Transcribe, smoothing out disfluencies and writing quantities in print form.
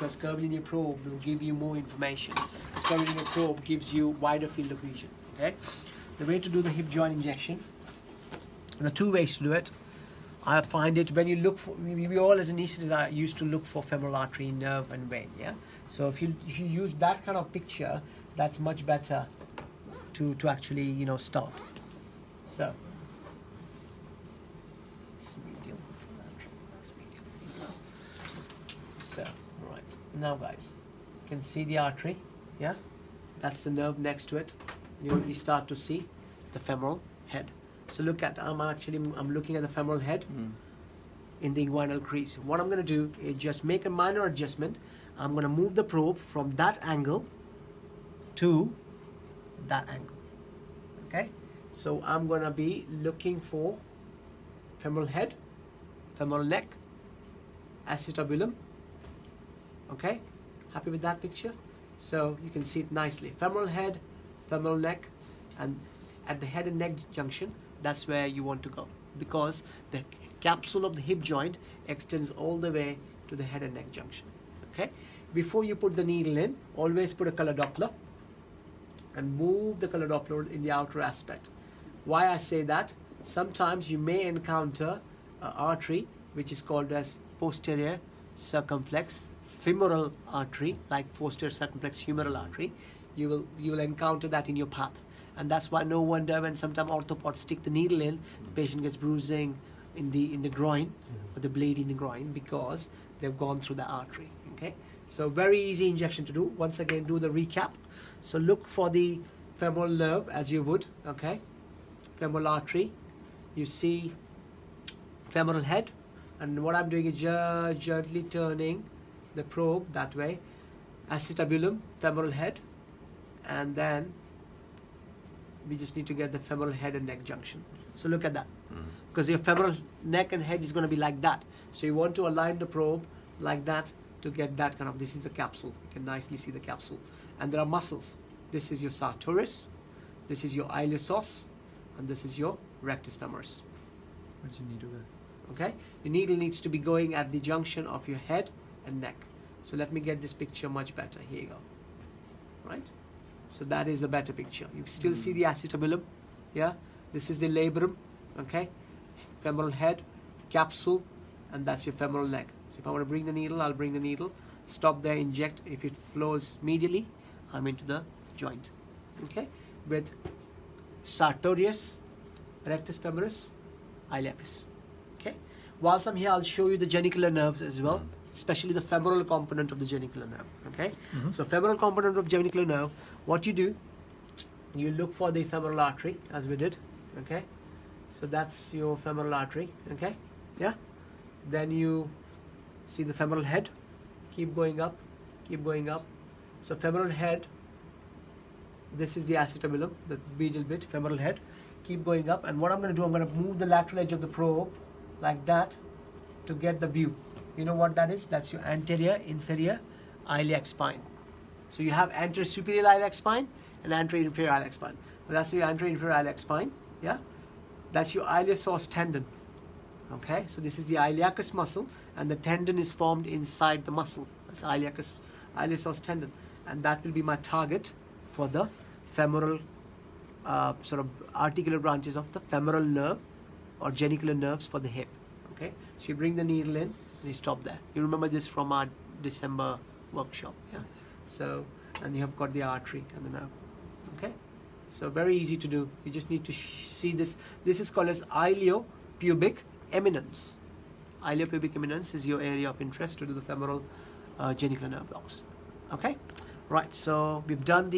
because curvilinear probe will give you more information. This curvilinear probe gives you wider field of vision. Okay, the way to do the hip joint injection, there are two ways to do it. I find it when you look for, we all as anesthetists are used to look for femoral artery, nerve and vein, yeah? So if you use that kind of picture, that's much better to actually, you know, start. So, it's medial, that's medial. So, right, now guys, you can see the artery, yeah? That's the nerve next to it. We start to see the femoral head. So look at, I'm looking at the femoral head in the inguinal crease. What I'm going to do is just make a minor adjustment. I'm going to move the probe from that angle to that angle. Okay? So I'm going to be looking for femoral head, femoral neck, acetabulum. Okay? Happy with that picture? So you can see it nicely. Femoral head, femoral neck, and at the head and neck junction, that's where you want to go, because the capsule of the hip joint extends all the way to the head and neck junction. Okay? Before you put the needle in, always put a color Doppler and move the color Doppler in the outer aspect. Why I say that? Sometimes you may encounter an artery which is called as posterior circumflex femoral artery, like posterior circumflex humeral artery. You will encounter that in your path. And that's why no wonder when sometimes orthopods stick the needle in, the patient gets bruising in the groin, or the bleed in the groin, because they've gone through the artery. Okay, so very easy injection to do. Once again, do the recap. So look for the femoral nerve as you would. Okay, femoral artery. You see femoral head, and what I'm doing is just gently turning the probe that way. Acetabulum, femoral head, and then we just need to get the femoral head and neck junction. So look at that, because your femoral neck and head is going to be like that. So you want to align the probe like that to get that kind of, this is the capsule. You can nicely see the capsule. And there are muscles. This is your sartorius, this is your iliopsoas, and this is your rectus femoris. Where's your needle go? Okay, your needle needs to be going at the junction of your head and neck. So let me get this picture much better. Here you go. Right? So that is a better picture. You still see the acetabulum, yeah? This is the labrum, okay? Femoral head, capsule, and that's your femoral neck. So if I want to bring the needle, I'll bring the needle, stop there, inject. If it flows medially, I'm into the joint, okay? With sartorius, rectus femoris, iliacus, okay? Whilst I'm here, I'll show you the genicular nerves as well, especially the femoral component of the genicular nerve, okay? So femoral component of genicular nerve, what you do, you look for the femoral artery, as we did, okay? So that's your femoral artery, okay? Yeah? Then you see the femoral head, keep going up, keep going up. So femoral head, this is the acetabulum, the medial bit, femoral head, keep going up. And what I'm going to do, I'm going to move the lateral edge of the probe like that to get the view. You know what that is? That's your anterior inferior iliac spine. So you have anterior superior iliac spine and anterior inferior iliac spine. Well, that's your anterior inferior iliac spine, yeah? That's your iliopsoas tendon, okay? So this is the iliacus muscle, and the tendon is formed inside the muscle. That's iliopsoas tendon, and that will be my target for the femoral sort of articular branches of the femoral nerve or genicular nerves for the hip, okay? So you bring the needle in and you stop there. You remember this from our December workshop, yeah? So, and you have got the artery and the nerve, okay? So very easy to do. You just need to see this. This is called as iliopubic eminence. Iliopubic eminence is your area of interest to do the femoral genicular nerve blocks. Okay? Right, so we've done the